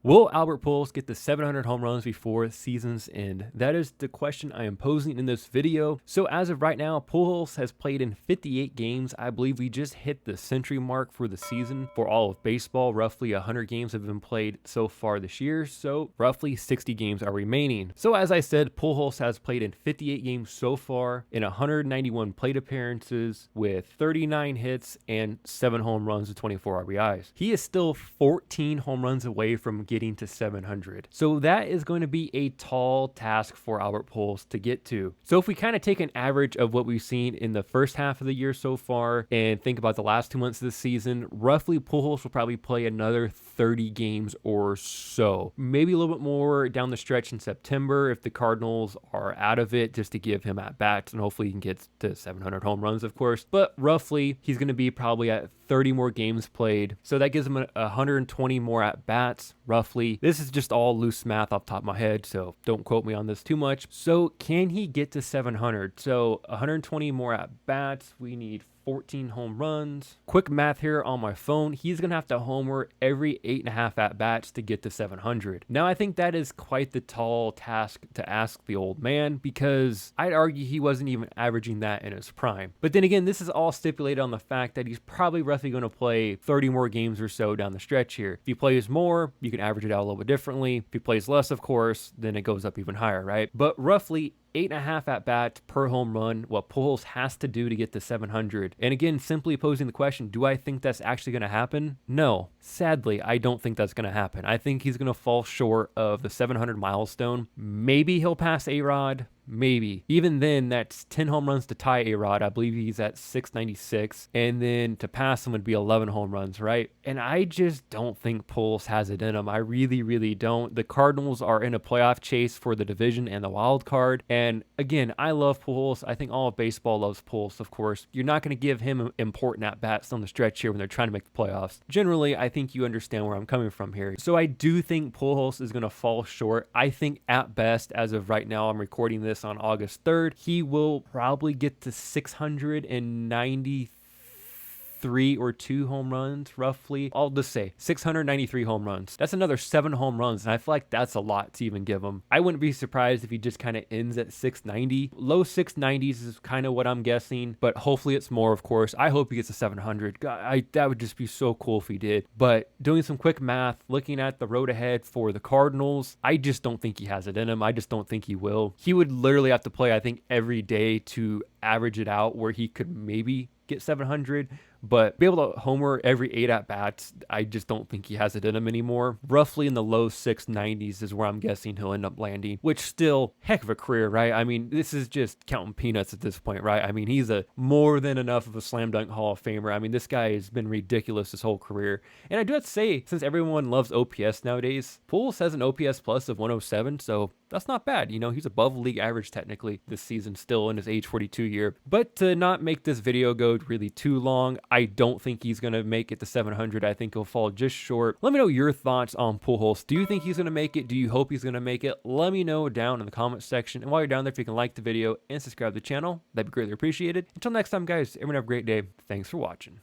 Will Albert Pujols get the 700 home runs before season's end? That is the question I am posing in this video. So as of right now, Pujols has played in 58 games. I believe we just hit the century mark for the season for all of baseball. Roughly 100 games have been played so far this year, so roughly 60 games are remaining. So as I said, Pujols has played in 58 games so far in 191 plate appearances with 39 hits and 7 home runs with 24 RBIs. He is still 14 home runs away from getting to 700. So that is going to be a tall task for Albert Pujols to get to. So if we kind of take an average of what we've seen in the first half of the year so far and think about the last 2 months of the season, roughly Pujols will probably play another 30 games or so. Maybe a little bit more down the stretch in September if the Cardinals are out of it, just to give him at bats, and hopefully he can get to 700 home runs, of course. But roughly he's going to be probably at 30 more games played. So that gives him 120 more at bats, roughly. This is just all loose math off the top of my head, so don't quote me on this too much. So can he get to 700? So 120 more at bats. We need 14 home runs. Quick math here on my phone. He's going to have to homer every 8.5 at-bats to get to 700. Now, I think that is quite the tall task to ask the old man, because I'd argue he wasn't even averaging that in his prime. But then again, this is all stipulated on the fact that he's probably roughly going to play 30 more games or so down the stretch here. If he plays more, you can average it out a little bit differently. If he plays less, of course, then it goes up even higher, right? But roughly 8.5 at-bats per home run, what Pujols has to do to get to 700. And again, simply posing the question, do I think that's actually going to happen? No. Sadly, I don't think that's going to happen. I think he's going to fall short of the 700 milestone. Maybe he'll pass A-Rod. Maybe. Even then, that's 10 home runs to tie A-Rod. I believe he's at 696. And then to pass him would be 11 home runs, right? And I just don't think Pujols has it in him. I really, really don't. The Cardinals are in a playoff chase for the division and the wild card. And again, I love Pujols. I think all of baseball loves Pujols, of course. You're not going to give him important at-bats on the stretch here when they're trying to make the playoffs. Generally, I think you understand where I'm coming from here. So I do think Pujols is going to fall short. I think at best, as of right now, I'm recording this on August 3rd, he will probably get to 693 or 2 home runs, roughly. I'll just say 693 home runs. That's another 7 home runs, and I feel like that's a lot to even give him. I wouldn't be surprised if he just kind of ends at 690. Low 690s is kind of what I'm guessing, but hopefully it's more, of course. I hope he gets to 700. God, that would just be so cool if he did. But doing some quick math, looking at the road ahead for the Cardinals, I just don't think he has it in him. I just don't think he will. He would literally have to play, I think, every day to average it out where he could maybe get 700, but be able to homer every 8 at-bats, I just don't think he has it in him anymore. Roughly in the low 690s is where I'm guessing he'll end up landing, which still, heck of a career, right? I mean, this is just counting peanuts at this point, right? I mean, he's a more than enough of a slam dunk Hall of Famer. I mean, this guy has been ridiculous his whole career. And I do have to say, since everyone loves OPS nowadays, Pujols has an OPS plus of 107, so that's not bad. You know, he's above league average technically this season still in his age 42 year. But to not make this video go really too long, I don't think he's going to make it to 700. I think he'll fall just short. Let me know your thoughts on Pujols. Do you think he's going to make it? Do you hope he's going to make it? Let me know down in the comments section. And while you're down there, if you can like the video and subscribe to the channel, that'd be greatly appreciated. Until next time, guys, everyone have a great day. Thanks for watching.